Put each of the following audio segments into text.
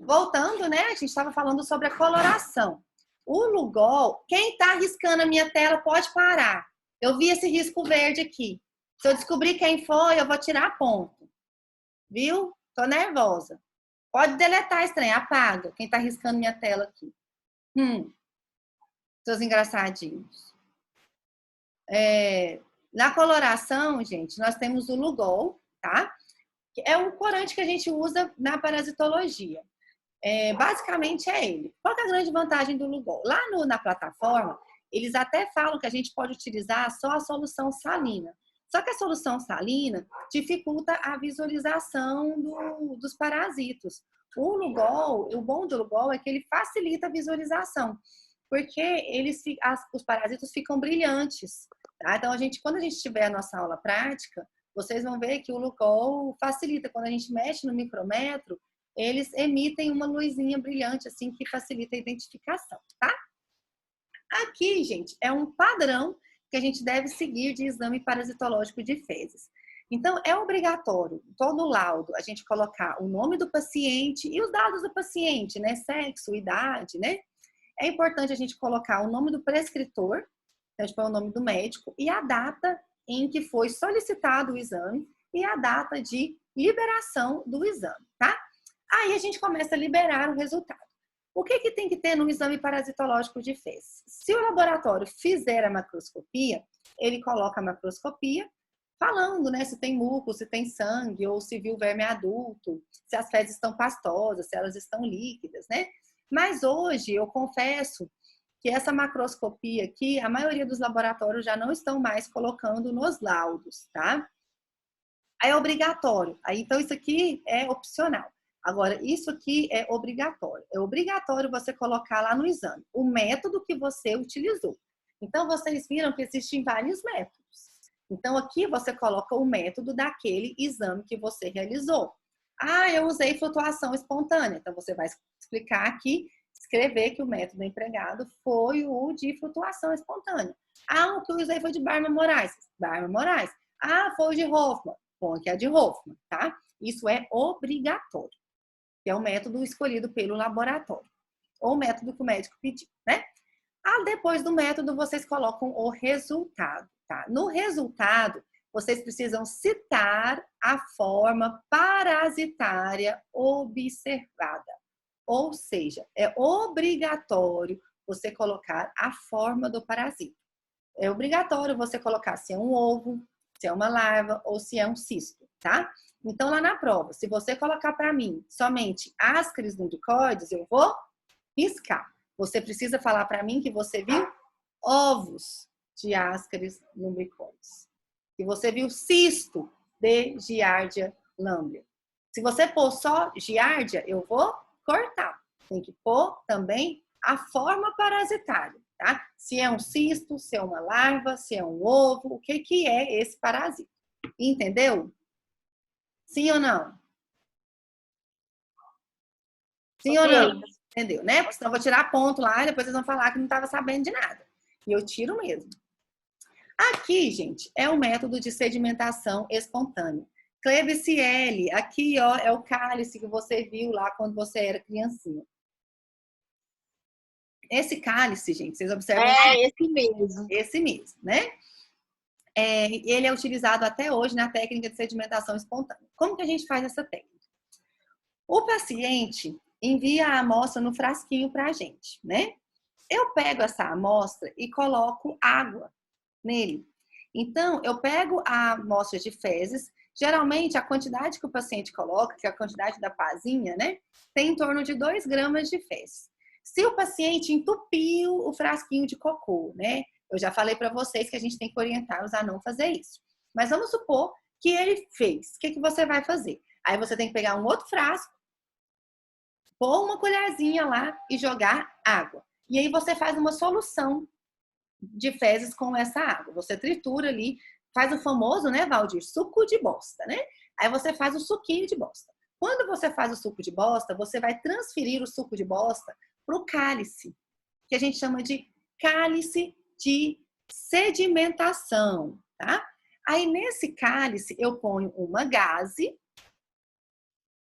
voltando, né? A gente estava falando sobre a coloração. O Lugol, quem está riscando a minha tela pode parar. Eu vi esse risco verde aqui. Se eu descobrir quem foi, eu vou tirar ponto. Viu? Tô nervosa. Pode deletar esse trem, apaga. Quem está riscando minha tela aqui. Seus engraçadinhos. Na coloração, gente, nós temos o Lugol, tá? É um corante que a gente usa na parasitologia. Basicamente é ele. Qual que é a grande vantagem do Lugol? Lá na plataforma, eles até falam que a gente pode utilizar só a solução salina. Só que a solução salina dificulta a visualização dos parasitos. O bom do Lugol é que ele facilita a visualização, porque os parasitos ficam brilhantes. Tá? Então, quando a gente tiver a nossa aula prática, vocês vão ver que o Lugol facilita. Quando a gente mexe no micrômetro, eles emitem uma luzinha brilhante, assim, que facilita a identificação, tá? Aqui, gente, é um padrão que a gente deve seguir de exame parasitológico de fezes. Então, é obrigatório, todo laudo, a gente colocar o nome do paciente e os dados do paciente, né? Sexo, idade, né? É importante a gente colocar o nome do prescritor, então a gente põe o nome do médico, e a data em que foi solicitado o exame e a data de liberação do exame, tá? Aí a gente começa a liberar o resultado. O que tem que ter no exame parasitológico de fezes? Se o laboratório fizer a macroscopia, ele coloca a macroscopia falando, né, se tem muco, se tem sangue, ou se viu verme adulto, se as fezes estão pastosas, se elas estão líquidas, né? Mas hoje, eu confesso que essa macroscopia aqui, a maioria dos laboratórios já não estão mais colocando nos laudos, tá? Aí é obrigatório. Aí, então, isso aqui é opcional. Agora, isso aqui é obrigatório. É obrigatório você colocar lá no exame o método que você utilizou. Então, vocês viram que existem vários métodos. Então, aqui você coloca o método daquele exame que você realizou. Ah, eu usei flutuação espontânea. Então, você vai explicar aqui, escrever que o método empregado foi o de flutuação espontânea. Ah, o que eu usei foi de Barman-Moraes. Barman-Moraes. Ah, foi o de Hoffman. Bom, que é de Hoffman, tá? Isso é obrigatório, que é o método escolhido pelo laboratório, ou o método que o médico pediu, né? Depois do método, vocês colocam o resultado, tá? No resultado, vocês precisam citar a forma parasitária observada. Ou seja, é obrigatório você colocar a forma do parasita. É obrigatório você colocar se é um ovo, se é uma larva ou se é um cisto, tá? Então, lá na prova, se você colocar para mim somente ascaris lumbricoides, eu vou riscar. Você precisa falar para mim que você viu ovos de ascaris lumbricoides. Que você viu cisto de Giardia lamblia. Se você pôr só Giardia, eu vou cortar. Tem que pôr também a forma parasitária, tá? Se é um cisto, se é uma larva, se é um ovo, o que é esse parasita. Entendeu? Sim ou não? Sim ou não? Entendeu, né? Porque senão eu vou tirar ponto lá e depois vocês vão falar que não estava sabendo de nada. E eu tiro mesmo. Aqui, gente, é o método de sedimentação espontânea. Klebsiella, aqui, ó, é o cálice que você viu lá quando você era criancinha. Esse cálice, gente, vocês observam? Esse mesmo. Esse mesmo, né? Ele é utilizado até hoje na técnica de sedimentação espontânea. Como que a gente faz essa técnica? O paciente envia a amostra no frasquinho para a gente, né? Eu pego essa amostra e coloco água nele. Então, eu pego a amostra de fezes, geralmente a quantidade que o paciente coloca, que é a quantidade da pazinha, né? Tem em torno de 2 gramas de fezes. Se o paciente entupiu o frasquinho de cocô, né? Eu já falei para vocês que a gente tem que orientá-los a não fazer isso. Mas vamos supor que ele fez. O que você vai fazer? Aí você tem que pegar um outro frasco, pôr uma colherzinha lá e jogar água. E aí você faz uma solução de fezes com essa água. Você tritura ali, faz o famoso, né, Valdir, suco de bosta, né? Aí você faz o suquinho de bosta. Quando você faz o suco de bosta, você vai transferir o suco de bosta para o cálice, que a gente chama de cálice de sedimentação, tá? Aí nesse cálice eu ponho uma gaze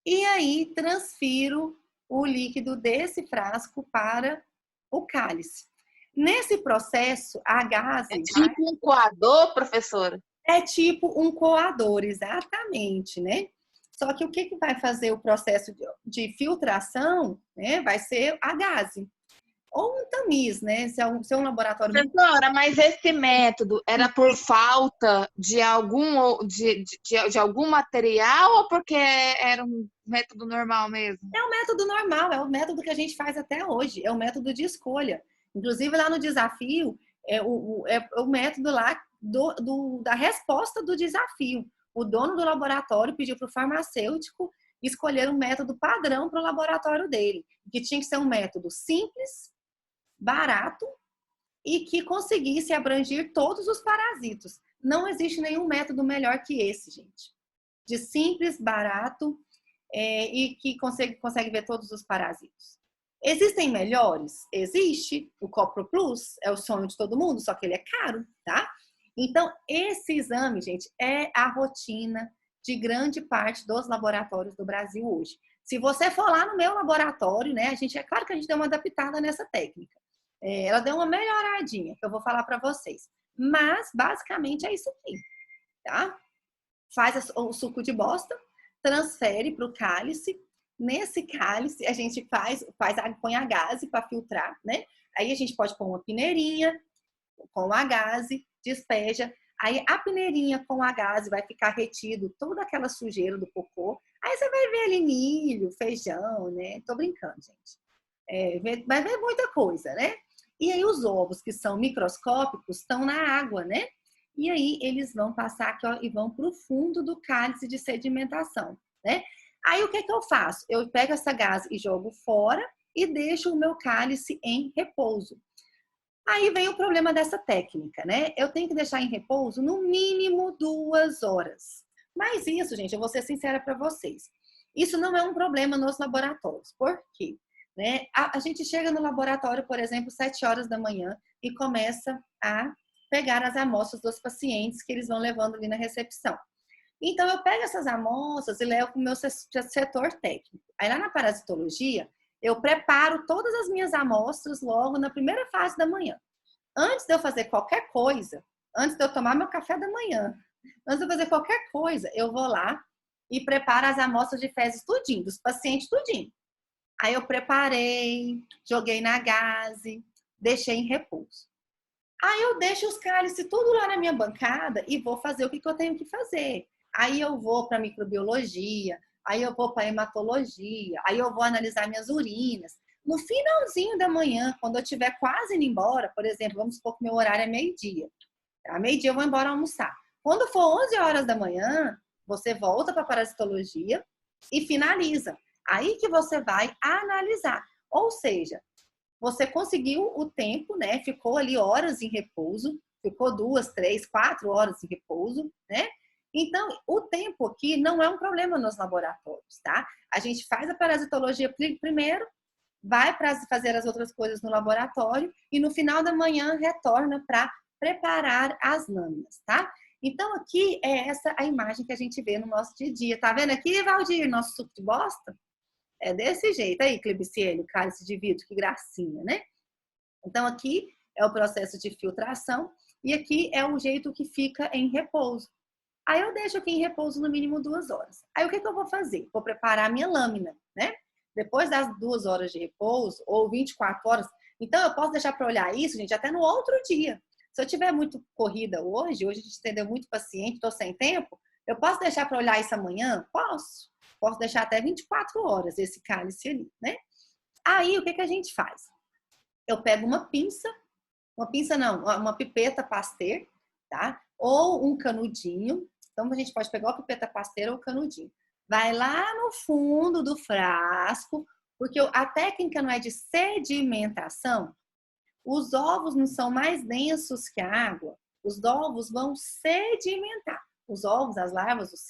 e aí transfiro o líquido desse frasco para o cálice. Nesse processo, a É gase tipo um coador, professora? é tipo um coador, exatamente, né? Só que o que vai fazer o processo de filtração, né? Vai ser a gase. Ou um tamiz, né? Se é um laboratório muito... Professora, mas esse método era por falta de algum material ou porque era um método normal mesmo? É o método normal, é o método que a gente faz até hoje, é o método de escolha. Inclusive, lá no desafio, é o método lá da resposta do desafio. O dono do laboratório pediu para o farmacêutico escolher um método padrão para o laboratório dele, que tinha que ser um método simples, barato e que conseguisse abranger todos os parasitos. Não existe nenhum método melhor que esse, gente. De simples, barato e que consegue ver todos os parasitos. Existem melhores? Existe. O Copro Plus é o sonho de todo mundo, só que ele é caro, tá? Então, esse exame, gente, é a rotina de grande parte dos laboratórios do Brasil hoje. Se você for lá no meu laboratório, né, é claro que a gente deu uma adaptada nessa técnica. Ela deu uma melhoradinha, que eu vou falar para vocês. Mas, basicamente, é isso aqui, tá? Faz o suco de bosta, transfere para o cálice. Nesse cálice, a gente põe a gase para filtrar, né? Aí a gente pode pôr uma peneirinha com a gase, despeja. Aí a peneirinha com a gase vai ficar retido toda aquela sujeira do cocô. Aí você vai ver ali milho, feijão, né? Tô brincando, gente. Vai ver muita coisa, né? E aí os ovos, que são microscópicos, estão na água, né? E aí eles vão passar aqui, ó, e vão para o fundo do cálice de sedimentação, né? Aí o que eu faço? Eu pego essa gás e jogo fora e deixo o meu cálice em repouso. Aí vem o problema dessa técnica, né? Eu tenho que deixar em repouso no mínimo 2 horas. Mas isso, gente, eu vou ser sincera para vocês. Isso não é um problema nos laboratórios. Por quê? Né? A gente chega no laboratório, por exemplo, 7 horas da manhã e começa a pegar as amostras dos pacientes que eles vão levando ali na recepção. Então, eu pego essas amostras e levo para o meu setor técnico. Aí, lá na parasitologia, eu preparo todas as minhas amostras logo na primeira fase da manhã. Antes de eu fazer qualquer coisa, antes de eu tomar meu café da manhã, antes de eu fazer qualquer coisa, eu vou lá e preparo as amostras de fezes tudinho, dos pacientes tudinho. Aí eu preparei, joguei na gase, deixei em repouso. Aí eu deixo os cálices tudo lá na minha bancada e vou fazer o que eu tenho que fazer. Aí eu vou para microbiologia, aí eu vou para hematologia, aí eu vou analisar minhas urinas. No finalzinho da manhã, quando eu estiver quase indo embora, por exemplo, vamos supor que meu horário é meio-dia. Tá? Meio-dia eu vou embora almoçar. Quando for 11 horas da manhã, você volta para a parasitologia e finaliza. Aí que você vai analisar. Ou seja, você conseguiu o tempo, né? Ficou ali horas em repouso, ficou 2, 3, 4 horas em repouso, né? Então, o tempo aqui não é um problema nos laboratórios, tá? A gente faz a parasitologia primeiro, vai para fazer as outras coisas no laboratório e no final da manhã retorna para preparar as lâminas, tá? Então, aqui é essa a imagem que a gente vê no nosso dia a dia. Tá vendo aqui, Valdir, nosso suco de bosta? É desse jeito aí, Klebsiella, cálice de vidro, que gracinha, né? Então, aqui é o processo de filtração e aqui é o jeito que fica em repouso. Aí eu deixo aqui em repouso no mínimo 2 horas. Aí o que eu vou fazer? Vou preparar a minha lâmina, né? Depois das 2 horas de repouso, ou 24 horas, então eu posso deixar para olhar isso, gente, até no outro dia. Se eu tiver muito corrida hoje a gente atendeu muito paciente, estou sem tempo, eu posso deixar para olhar isso amanhã? Posso. Posso deixar até 24 horas esse cálice ali, né? Aí, o que a gente faz? Eu pego uma pinça não, uma pipeta Pasteur, tá? Ou um canudinho. Então, a gente pode pegar a pipeta Pasteur ou o canudinho. Vai lá no fundo do frasco, porque a técnica não é de sedimentação. Os ovos não são mais densos que a água. Os ovos vão sedimentar. Os ovos, as larvas, os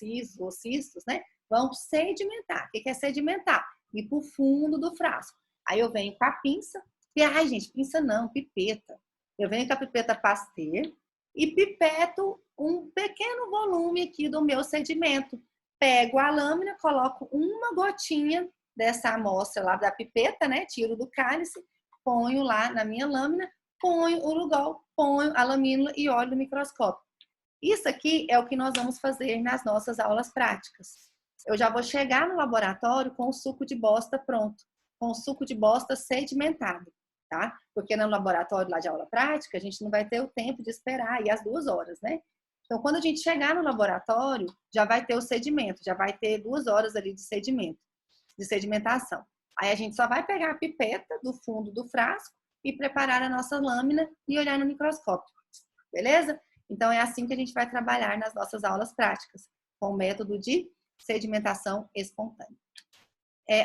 cistos, né? Vão sedimentar. O que é sedimentar? Ir para o fundo do frasco. Aí eu venho com a pinça. E, ai, gente, pinça não, pipeta. Eu venho com a pipeta Pasteur e pipeto um pequeno volume aqui do meu sedimento. Pego a lâmina, coloco uma gotinha dessa amostra lá da pipeta, né? Tiro do cálice, ponho lá na minha lâmina, ponho o Lugol, ponho a lamínula e olho no microscópio. Isso aqui é o que nós vamos fazer nas nossas aulas práticas. Eu já vou chegar no laboratório com o suco de bosta pronto, com o suco de bosta sedimentado, tá? Porque no laboratório lá de aula prática, a gente não vai ter o tempo de esperar aí as 2 horas, né? Então, quando a gente chegar no laboratório, já vai ter o sedimento, já vai ter 2 horas ali de sedimento, de sedimentação. Aí a gente só vai pegar a pipeta do fundo do frasco e preparar a nossa lâmina e olhar no microscópio, beleza? Então, é assim que a gente vai trabalhar nas nossas aulas práticas, com o método de sedimentação espontânea.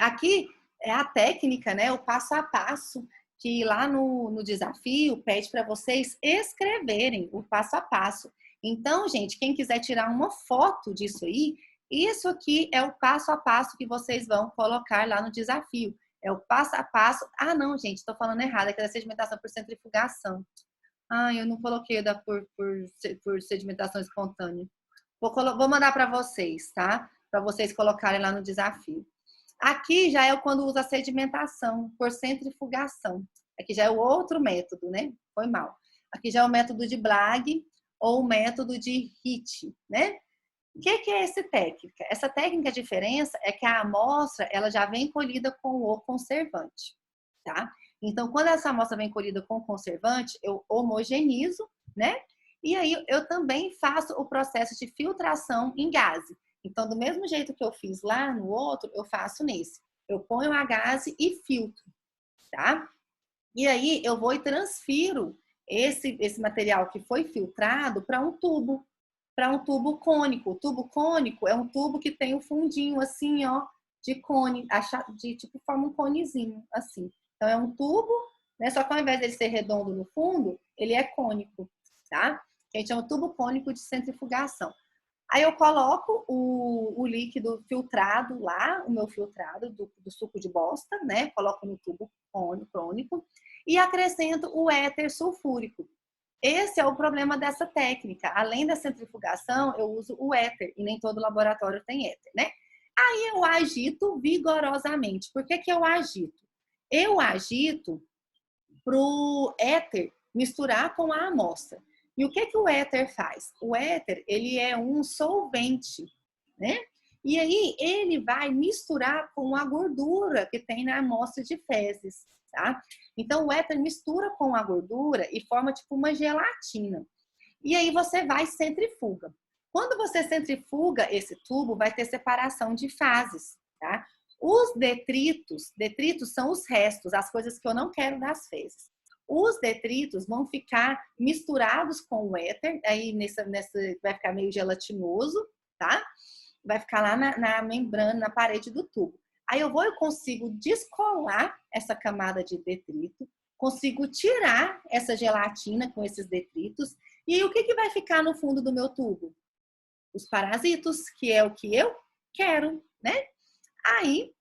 Aqui é a técnica, né, o passo a passo, que lá no desafio pede para vocês escreverem o passo a passo. Então, gente, quem quiser tirar uma foto disso aí, isso aqui é o passo a passo que vocês vão colocar lá no desafio. É o passo a passo. Ah, não, gente, estou falando errado, é que é a sedimentação por centrifugação. Ah, eu não coloquei por sedimentação espontânea. Vou mandar para vocês, tá? Para vocês colocarem lá no desafio. Aqui já é quando usa a sedimentação por centrifugação. Aqui já é o outro método, né? Foi mal. Aqui já é o método de Blagg ou o método de Hitt, né? O que é essa técnica? Essa técnica, a diferença é que a amostra ela já vem colhida com o conservante, tá? Então, quando essa amostra vem colhida com conservante, eu homogenizo, né? E aí eu também faço o processo de filtração em gase. Então, do mesmo jeito que eu fiz lá no outro, eu faço nesse. Eu ponho a gase e filtro, tá? E aí eu vou e transfiro esse material que foi filtrado para um tubo cônico. O tubo cônico é um tubo que tem o fundinho assim, ó, de cone, de tipo forma um conezinho, assim. Então é um tubo, né? Só que ao invés dele ser redondo no fundo, ele é cônico, tá? A gente chama tubo cônico de centrifugação. Aí eu coloco o líquido filtrado lá, o meu filtrado do suco de bosta, né? Coloco no tubo cônico e acrescento o éter sulfúrico. Esse é o problema dessa técnica. Além da centrifugação, eu uso o éter e nem todo laboratório tem éter, né? Aí eu agito vigorosamente. Por que eu agito? Eu agito para o éter misturar com a amostra. E o que o éter faz? O éter, ele é um solvente, né? E aí ele vai misturar com a gordura que tem na amostra de fezes, tá? Então o éter mistura com a gordura e forma tipo uma gelatina. E aí você vai e centrifuga. Quando você centrifuga esse tubo, vai ter separação de fases, tá? Os detritos são os restos, as coisas que eu não quero das fezes. Os detritos vão ficar misturados com o éter, aí vai ficar meio gelatinoso, tá? Vai ficar lá na membrana, na parede do tubo. Aí eu consigo descolar essa camada de detrito, consigo tirar essa gelatina com esses detritos, e aí o que vai ficar no fundo do meu tubo? Os parasitos, que é o que eu quero, né? Aí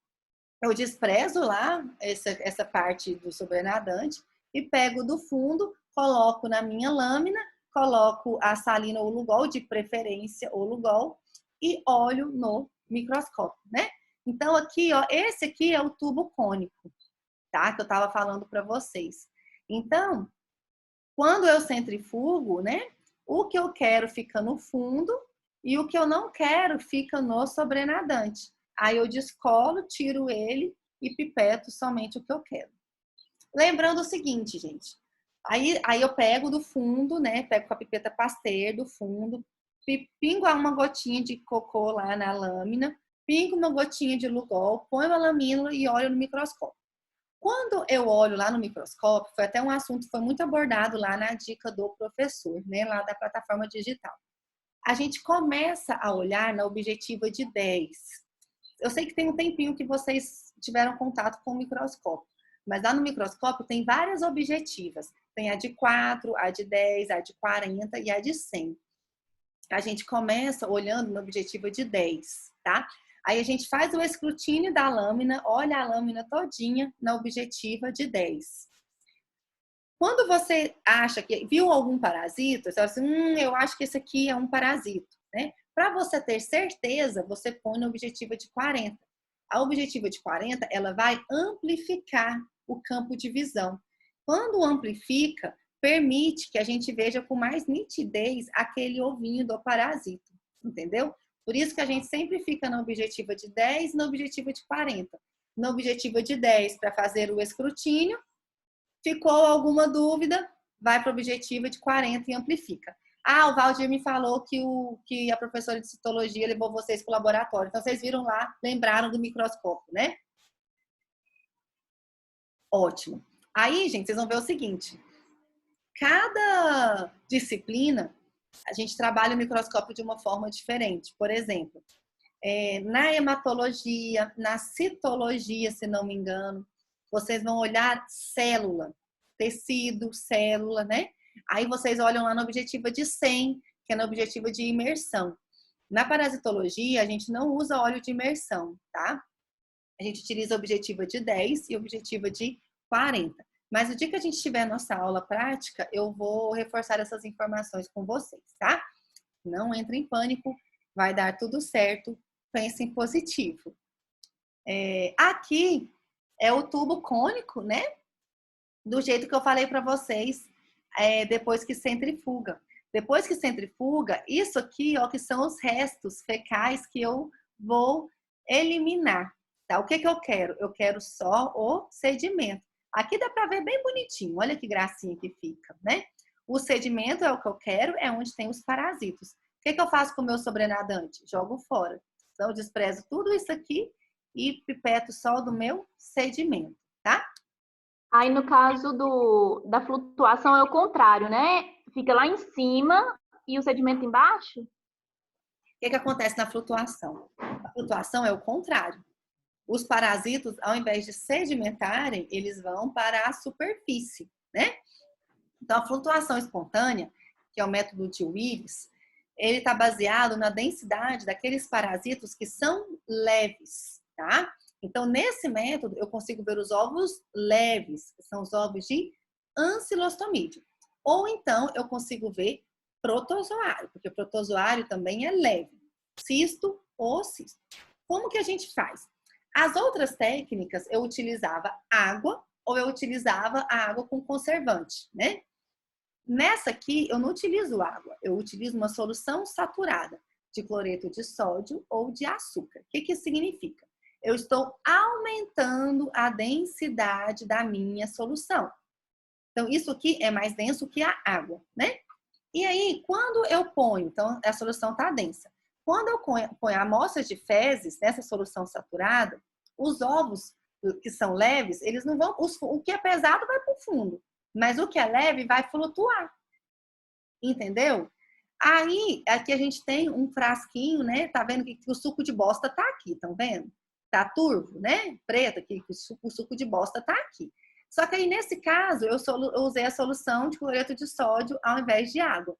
eu desprezo lá essa parte do sobrenadante e pego do fundo, coloco na minha lâmina, coloco a salina ou Lugol, de preferência ou Lugol, e olho no microscópio, né? Então aqui, ó, esse aqui é o tubo cônico, tá? Que eu tava falando para vocês. Então, quando eu centrifugo, né? O que eu quero fica no fundo e o que eu não quero fica no sobrenadante. Aí eu descolo, tiro ele e pipeto somente o que eu quero. Lembrando o seguinte, gente. Aí eu pego do fundo, né? Pego com a pipeta Pasteur do fundo, pingo uma gotinha de cocô lá na lâmina, pingo uma gotinha de Lugol, ponho a lamínula e olho no microscópio. Quando eu olho lá no microscópio, foi até um assunto que foi muito abordado lá na dica do professor, né? Lá da plataforma digital. A gente começa a olhar na objetiva de 10. Eu sei que tem um tempinho que vocês tiveram contato com o microscópio, mas lá no microscópio tem várias objetivas. Tem a de 4, a de 10, a de 40 e a de 100. A gente começa olhando na objetiva de 10, tá? Aí a gente faz o escrutínio da lâmina, olha a lâmina todinha na objetiva de 10. Quando você acha que viu algum parasita, você fala assim, eu acho que esse aqui é um parasito, né? Para você ter certeza, você põe na objetiva de 40. A objetiva de 40, ela vai amplificar o campo de visão. Quando amplifica, permite que a gente veja com mais nitidez aquele ovinho do parasito, entendeu? Por isso que a gente sempre fica na objetiva de 10 e na objetiva de 40. Na objetiva de 10 para fazer o escrutínio, ficou alguma dúvida, vai para a objetiva de 40 e amplifica. Ah, o Valdir me falou que a professora de citologia levou vocês para o laboratório. Então, vocês viram lá, lembraram do microscópio, né? Ótimo. Aí, gente, vocês vão ver o seguinte. Cada disciplina, a gente trabalha o microscópio de uma forma diferente. Por exemplo, na hematologia, na citologia, se não me engano, vocês vão olhar célula, tecido, célula, né? Aí vocês olham lá na objetiva de 100, que é na objetiva de imersão. Na parasitologia, a gente não usa óleo de imersão, tá? A gente utiliza a objetiva de 10 e a objetiva de 40. Mas no dia que a gente tiver nossa aula prática, eu vou reforçar essas informações com vocês, tá? Não entre em pânico, vai dar tudo certo, pensem positivo. Aqui é o tubo cônico, né? Do jeito que eu falei para vocês, depois que centrifuga. Depois que centrifuga, isso aqui, ó, que são os restos fecais que eu vou eliminar, tá? O que que eu quero? Eu quero só o sedimento. Aqui dá para ver bem bonitinho, olha que gracinha que fica, né? O sedimento é o que eu quero, é onde tem os parasitos. O que que eu faço com o meu sobrenadante? Jogo fora. Então, eu desprezo tudo isso aqui e pipeto só do meu sedimento, tá? Aí, no caso da flutuação, é o contrário, né? Fica lá em cima e o sedimento embaixo? O que que acontece na flutuação? A flutuação é o contrário. Os parasitos, ao invés de sedimentarem, eles vão para a superfície, né? Então, a flutuação espontânea, que é o método de Willis, ele está baseado na densidade daqueles parasitos que são leves, tá? Então, nesse método, eu consigo ver os ovos leves, que são os ovos de ancilostomídeo. Ou então, eu consigo ver protozoário, porque o protozoário também é leve. Cisto ou cisto. Como que a gente faz? As outras técnicas, eu utilizava água ou eu utilizava a água com conservante, né? Nessa aqui, eu não utilizo água, eu utilizo uma solução saturada de cloreto de sódio ou de açúcar. O que que isso significa? Eu estou aumentando a densidade da minha solução. Então, isso aqui é mais denso que a água, né? E aí, quando eu ponho, então a solução está densa. Quando eu ponho amostras de fezes nessa solução saturada, os ovos que são leves, eles não vão. O que é pesado vai para o fundo, mas o que é leve vai flutuar. Entendeu? Aí, aqui a gente tem um frasquinho, né? Tá vendo que o suco de bosta tá aqui, estão vendo? Tá turvo, né? Preto aqui, o suco de bosta tá aqui. Só que aí, nesse caso, eu usei a solução de cloreto de sódio ao invés de água.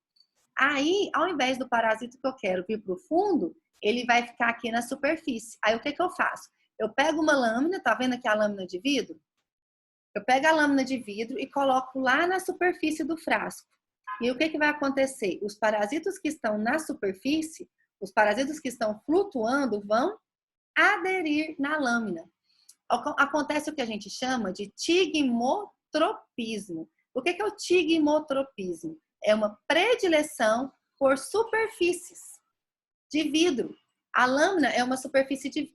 Aí, ao invés do parasito que eu quero vir para o fundo, ele vai ficar aqui na superfície. Aí, o que que eu faço? Eu pego uma lâmina, tá vendo aqui a lâmina de vidro? Eu pego a lâmina de vidro e coloco lá na superfície do frasco. E o que que vai acontecer? Os parasitos que estão na superfície, os parasitos que estão flutuando, vão aderir na lâmina. Acontece o que a gente chama de tigmotropismo. O que que é o tigmotropismo? É uma predileção por superfícies de vidro. A lâmina é uma superfície de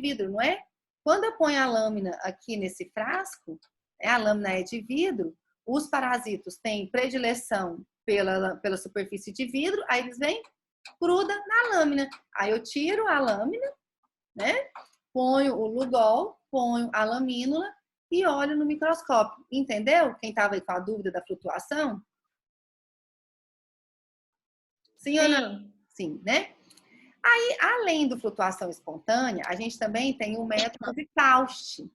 vidro, não é? Quando eu ponho a lâmina aqui nesse frasco, a lâmina é de vidro, os parasitos têm predileção pela superfície de vidro, aí eles vêm, gruda na lâmina. Aí eu tiro a lâmina, né? Ponho o Lugol, ponho a lamínula e olho no microscópio. Entendeu? Quem estava aí com a dúvida da flutuação? Sim ou não? Sim, né? Aí, além do flutuação espontânea, a gente também tem o método de Faust.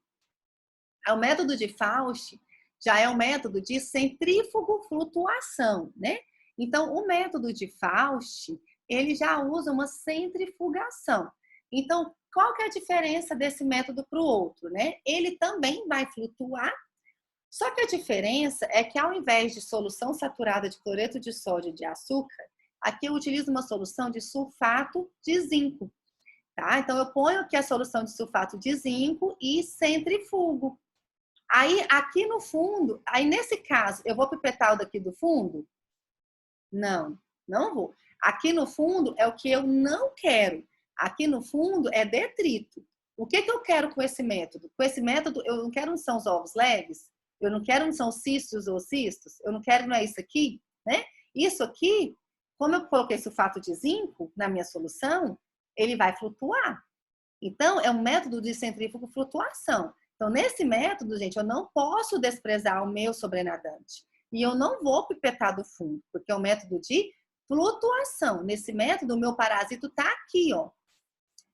O método de Faust já é um método de centrífugo flutuação, né? Então, o método de Faust, ele já usa uma centrifugação. Então, qual que é a diferença desse método para o outro, né? Ele também vai flutuar, só que a diferença é que ao invés de solução saturada de cloreto de sódio e de açúcar, aqui eu utilizo uma solução de sulfato de zinco. tá? Então, eu ponho aqui a solução de sulfato de zinco e centrifugo. Aí, aqui no fundo, aí nesse caso, eu vou pipetar o daqui do fundo? Não, não vou. Aqui no fundo é o que eu não quero. Aqui no fundo é detrito. O que que eu quero com esse método? Com esse método, eu não quero onde são os ovos leves, eu não quero onde são os cistos ou cistos, eu não quero, não é isso aqui, né? Isso aqui, como eu coloquei sulfato de zinco na minha solução, ele vai flutuar. Então, é um método de centrífugo flutuação. Então, nesse método, gente, eu não posso desprezar o meu sobrenadante. E eu não vou pipetar do fundo, porque é um método de flutuação. Nesse método, o meu parasito está aqui, ó.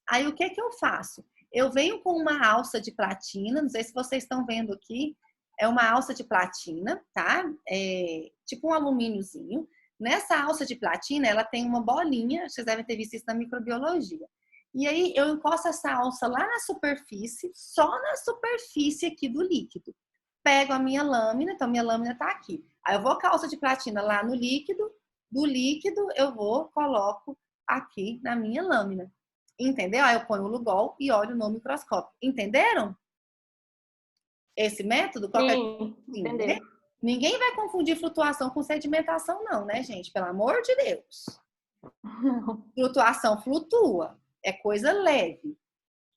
Aí, o que que eu faço? Eu venho com uma alça de platina, não sei se vocês estão vendo aqui, é uma alça de platina, tá? É tipo um alumíniozinho. Nessa alça de platina, ela tem uma bolinha, vocês devem ter visto isso na microbiologia. E aí, eu encosto essa alça lá na superfície, só na superfície aqui do líquido. Pego a minha lâmina, então minha lâmina tá aqui. Aí eu vou com a alça de platina lá no líquido, do líquido eu vou, coloco aqui na minha lâmina. Entendeu? Aí eu ponho o Lugol e olho no microscópio. Entenderam? Esse método? Sim, entendeu? Ninguém vai confundir flutuação com sedimentação, não, né, gente? Pelo amor de Deus. Flutuação flutua. É coisa leve,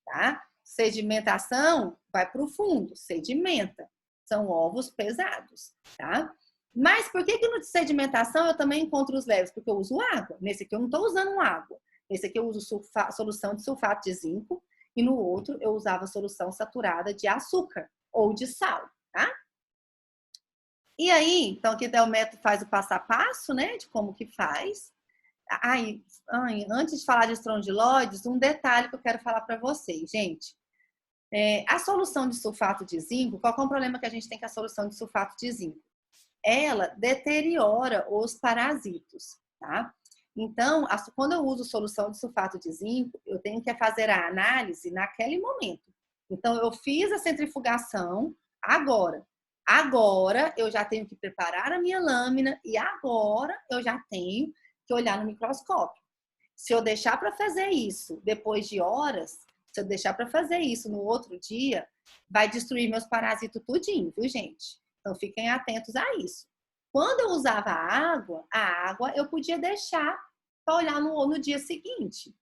tá? Sedimentação vai para o fundo, sedimenta. São ovos pesados, tá? Mas por que no de sedimentação eu também encontro os leves? Porque eu uso água. Nesse aqui eu não estou usando água. Nesse aqui eu uso solução de sulfato de zinco e no outro eu usava solução saturada de açúcar ou de sal, tá? E aí, então aqui o método faz o passo a passo, né, de como que faz. Antes de falar de estrondiloides, um detalhe que eu quero falar para vocês, gente. A solução de sulfato de zinco, qual é o problema que a gente tem com a solução de sulfato de zinco? Ela deteriora os parasitos, tá? Então, quando eu uso solução de sulfato de zinco, eu tenho que fazer a análise naquele momento. Então, eu fiz a centrifugação agora. Agora, eu já tenho que preparar a minha lâmina e agora eu já tenho que olhar no microscópio. Se eu deixar para fazer isso depois de horas, se eu deixar para fazer isso no outro dia, vai destruir meus parasitos tudinho, viu, gente? Então, fiquem atentos a isso. Quando eu usava a água eu podia deixar para olhar no dia seguinte.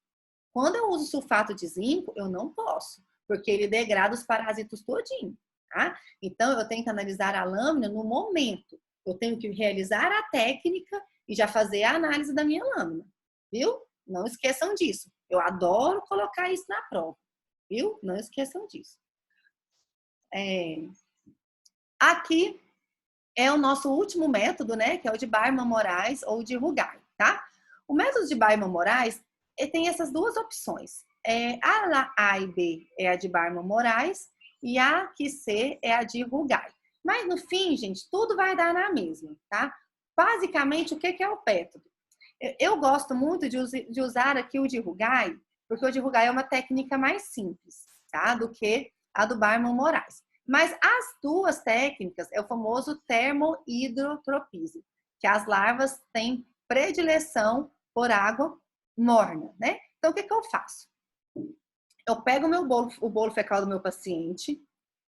Quando eu uso sulfato de zinco, eu não posso, porque ele degrada os parasitos todinho, tá? Então, eu tenho que analisar a lâmina no momento. Eu tenho que realizar a técnica e já fazer a análise da minha lâmina, viu? Não esqueçam disso. Eu adoro colocar isso na prova, viu? Não esqueçam disso. Aqui é o nosso último método, né? Que é o de Barman-Morais ou de Rugai, tá? O método de Barman-Morais tem essas duas opções. A e B é a de Barman-Morais e a que C é a de Rugai. Mas no fim, gente, tudo vai dar na mesma, tá? Basicamente, o que é o método? Eu gosto muito de usar aqui o de Rugai, porque o de Rugai é uma técnica mais simples, tá? Do que a do Barman-Morais. Mas as duas técnicas é o famoso termohidrotropismo, que as larvas têm predileção por água morna, né? Então, o que eu faço? Eu pego o bolo fecal do meu paciente,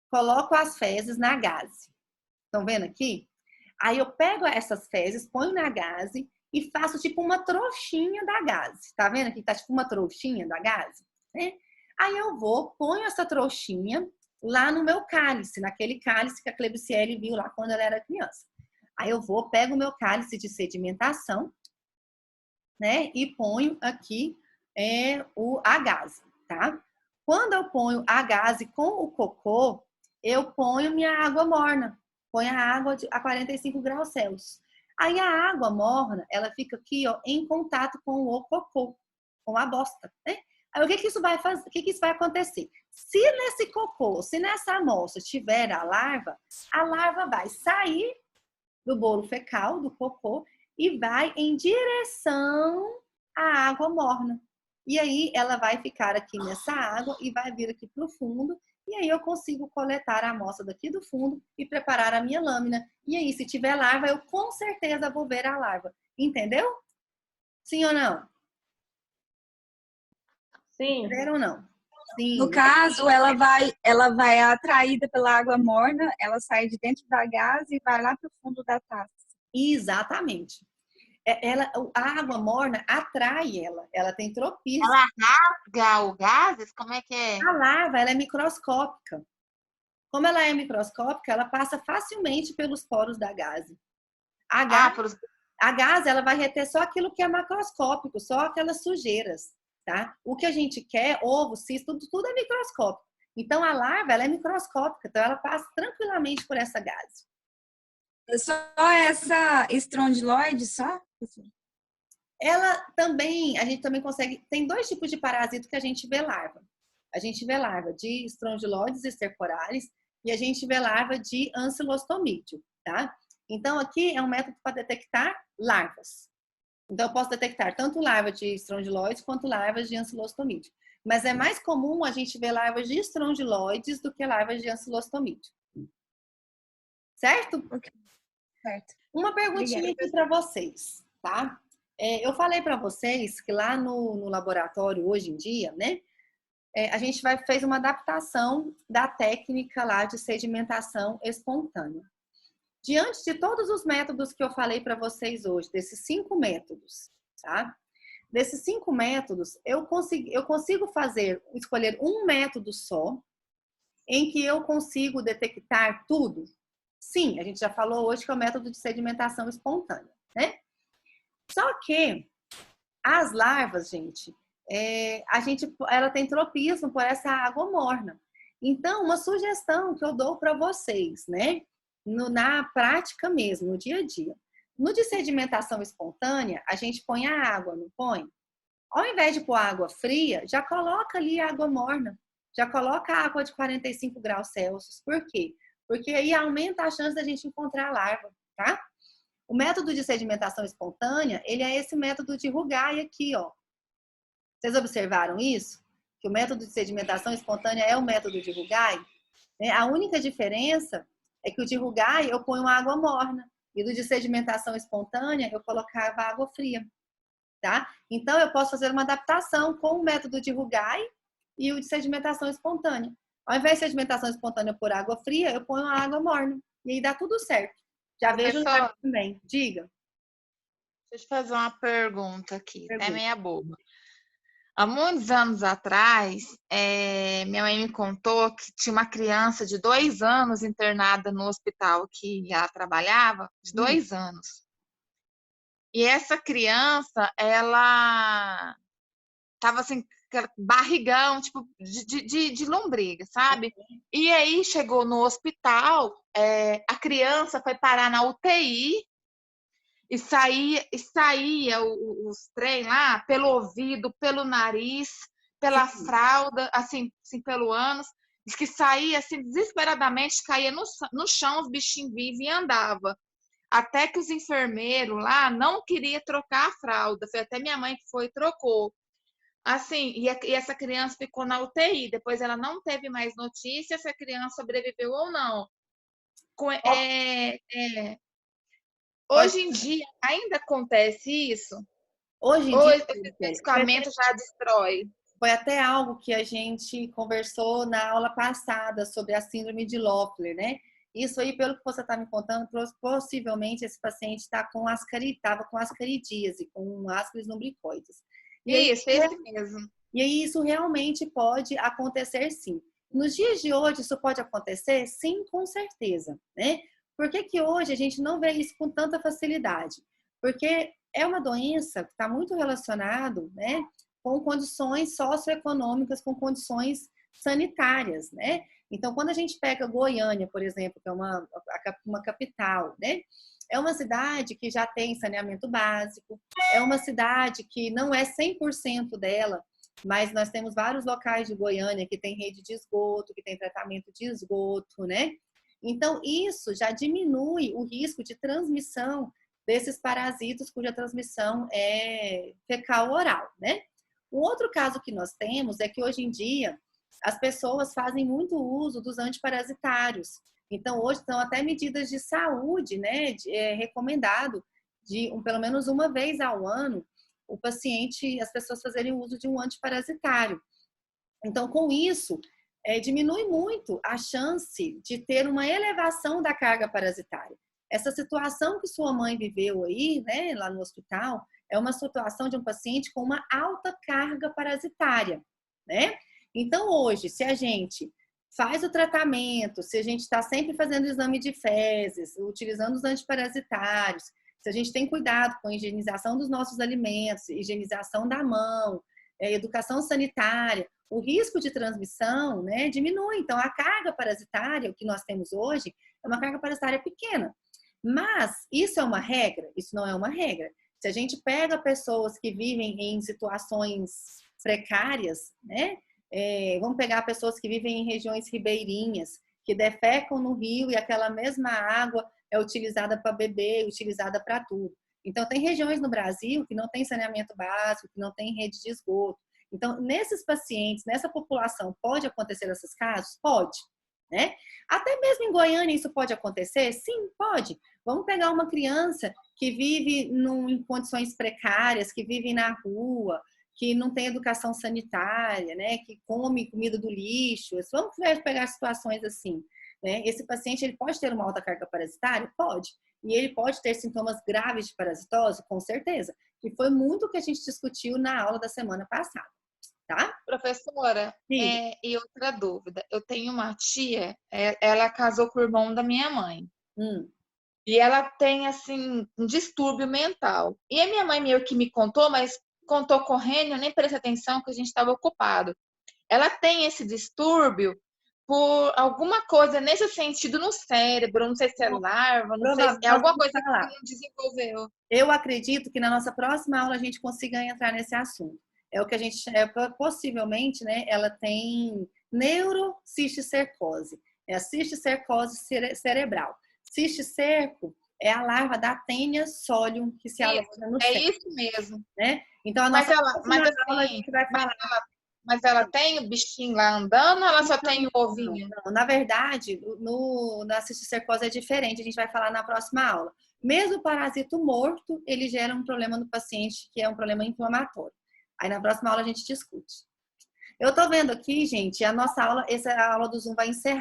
coloco as fezes na gaze. Estão vendo aqui? Aí eu pego essas fezes, ponho na gaze e faço tipo uma trouxinha da gaze. Tá vendo aqui? Tá tipo uma trouxinha da gaze, né? Aí eu ponho essa trouxinha lá no meu cálice, naquele cálice que a Klebsiella viu lá quando ela era criança. Aí eu pego o meu cálice de sedimentação, né? E ponho aqui a gaze, tá? Quando eu ponho a gaze com o cocô, eu ponho minha água morna. Ponho a água a 45 graus Celsius. Aí a água morna, ela fica aqui, ó, em contato com o cocô, com a bosta, né? Aí o que isso vai fazer? O que isso vai acontecer? Se nesse cocô, se nessa amostra tiver a larva vai sair do bolo fecal, do cocô, e vai em direção à água morna. E aí ela vai ficar aqui nessa água e vai vir aqui para o fundo. E aí eu consigo coletar a amostra daqui do fundo e preparar a minha lâmina. E aí, se tiver larva, eu com certeza vou ver a larva. Entendeu? Sim ou não? Sim. Entenderam ou não? Sim. No caso, ela vai atraída pela água morna, ela sai de dentro da gaze e vai lá para o fundo da taça. Exatamente. A água morna atrai ela tem tropismo. Ela rasga o gases? Como é que é? A larva, ela é microscópica. Como ela é microscópica, ela passa facilmente pelos poros da gaze. A gaze, ela vai reter só aquilo que é macroscópico, só aquelas sujeiras, tá? O que a gente quer, ovo, cisto, tudo é microscópico. Então, a larva, ela é microscópica, então ela passa tranquilamente por essa gaze. Só essa estrondiloide, só? A gente também consegue, tem 2 tipos de parasito que a gente vê larva. A gente vê larva de estrondiloides estercoralis e a gente vê larva de ancilostomídeo, tá? Então, aqui é um método para detectar larvas. Então, eu posso detectar tanto larva de estrondiloides quanto larvas de ancilostomídeo. Mas é mais comum a gente ver larvas de estrondiloides do que larvas de ancilostomídeo. Certo? Okay. Certo. Uma perguntinha aqui para vocês, tá? Eu falei para vocês que lá no laboratório, hoje em dia, né? A gente fez uma adaptação da técnica lá de sedimentação espontânea. Diante de todos os métodos que eu falei para vocês hoje, desses 5 métodos, tá? Desses 5 métodos, eu consigo escolher um método só, em que eu consigo detectar tudo? Sim, a gente já falou hoje que é o método de sedimentação espontânea, né? Só que as larvas, gente, ela tem tropismo por essa água morna. Então, uma sugestão que eu dou para vocês, né? Na prática mesmo, no dia a dia. No de sedimentação espontânea, a gente põe a água, não põe? Ao invés de pôr água fria, já coloca ali água morna. Já coloca água de 45 graus Celsius. Por quê? Porque aí aumenta a chance da gente encontrar a larva, tá? O método de sedimentação espontânea, ele é esse método de Rugai aqui, ó. Vocês observaram isso? Que o método de sedimentação espontânea é o método de Rugai? A única diferença é que o de Rugai eu ponho água morna e do de sedimentação espontânea eu colocava água fria, tá? Então eu posso fazer uma adaptação com o método de Rugai e o de sedimentação espontânea. Ao invés de sedimentação espontânea por água fria, eu ponho a água morna e aí dá tudo certo. Já vejo também. Diga. Deixa eu fazer uma pergunta aqui, é meia boba. Há muitos anos atrás, minha mãe me contou que tinha uma criança de 2 anos internada no hospital que ela trabalhava, de 2 anos. E essa criança, ela tava assim, barrigão, tipo, de lombriga, sabe? E aí chegou no hospital, a criança foi parar na UTI, e saía os trem lá pelo ouvido, pelo nariz, pela fralda, assim pelo ânus. Diz que saía assim desesperadamente, caía no chão, os bichinhos vivos e andava. Até que os enfermeiros lá não queriam trocar a fralda. Foi até minha mãe que foi e trocou. Assim, e essa criança ficou na UTI. Depois ela não teve mais notícia se a criança sobreviveu ou não. Hoje em dia ainda acontece isso? Hoje em Ou dia, esse medicamento já destrói? Foi até algo que a gente conversou na aula passada sobre a síndrome de Loeffler, né? Isso aí, pelo que você está me contando, possivelmente esse paciente estava com ascaridíase, com ascaris lumbricoides. Isso, esse mesmo. E aí isso realmente pode acontecer, sim. Nos dias de hoje, isso pode acontecer? Sim, com certeza, né? Por que hoje a gente não vê isso com tanta facilidade? Porque é uma doença que está muito relacionado, né, com condições socioeconômicas, com condições sanitárias, né? Então, quando a gente pega Goiânia, por exemplo, que é uma capital, né? É uma cidade que já tem saneamento básico, é uma cidade que não é 100% dela, mas nós temos vários locais de Goiânia que tem rede de esgoto, que tem tratamento de esgoto, né? Então, isso já diminui o risco de transmissão desses parasitos cuja transmissão é fecal-oral, né? O outro caso que nós temos é que hoje em dia as pessoas fazem muito uso dos antiparasitários. Então, hoje estão até medidas de saúde, né? É recomendado pelo menos uma vez ao ano o paciente, as pessoas fazerem uso de um antiparasitário. Então, com isso, diminui muito a chance de ter uma elevação da carga parasitária. Essa situação que sua mãe viveu aí, né, lá no hospital, é uma situação de um paciente com uma alta carga parasitária, né? Então, hoje, se a gente faz o tratamento, se a gente está sempre fazendo exame de fezes, utilizando os antiparasitários, se a gente tem cuidado com a higienização dos nossos alimentos, higienização da mão, educação sanitária, o risco de transmissão, né, diminui. Então, a carga parasitária, o que nós temos hoje, é uma carga parasitária pequena. Mas isso é uma regra? Isso não é uma regra. Se a gente pega pessoas que vivem em situações precárias, né, vamos pegar pessoas que vivem em regiões ribeirinhas, que defecam no rio e aquela mesma água é utilizada para beber, utilizada para tudo. Então, tem regiões no Brasil que não tem saneamento básico, que não tem rede de esgoto. Então, nesses pacientes, nessa população, pode acontecer esses casos? Pode, né? Até mesmo em Goiânia isso pode acontecer? Sim, pode. Vamos pegar uma criança que vive em condições precárias, que vive na rua, que não tem educação sanitária, né? Que come comida do lixo. Vamos pegar situações assim, né? Esse paciente ele pode ter uma alta carga parasitária? Pode. E ele pode ter sintomas graves de parasitose? Com certeza. Que foi muito o que a gente discutiu na aula da semana passada, tá? Professora, e outra dúvida. Eu tenho uma tia, ela casou com o irmão da minha mãe. E ela tem, assim, um distúrbio mental. E a minha mãe meio que me contou, mas contou correndo, eu nem prestei atenção que a gente estava ocupado. Ela tem esse distúrbio por alguma coisa nesse sentido no cérebro, não sei se é larva, não sei se é alguma coisa que não desenvolveu. Eu acredito que na nossa próxima aula a gente consiga entrar nesse assunto. É o que a gente possivelmente, né? Ela tem neurocisticercose, é a cisticercose cerebral. Cisticerco é a larva da Taenia solium que se aloja no cérebro. É isso mesmo, né? Então a nossa próxima aula a gente vai falar. Mas ela tem o bichinho lá andando ou ela só tem o ovinho? Não. Na verdade, na cisticercose é diferente, a gente vai falar na próxima aula. Mesmo o parasito morto, ele gera um problema no paciente, que é um problema inflamatório. Aí na próxima aula a gente discute. Eu tô vendo aqui, gente, a nossa aula, essa aula do Zoom vai encerrar.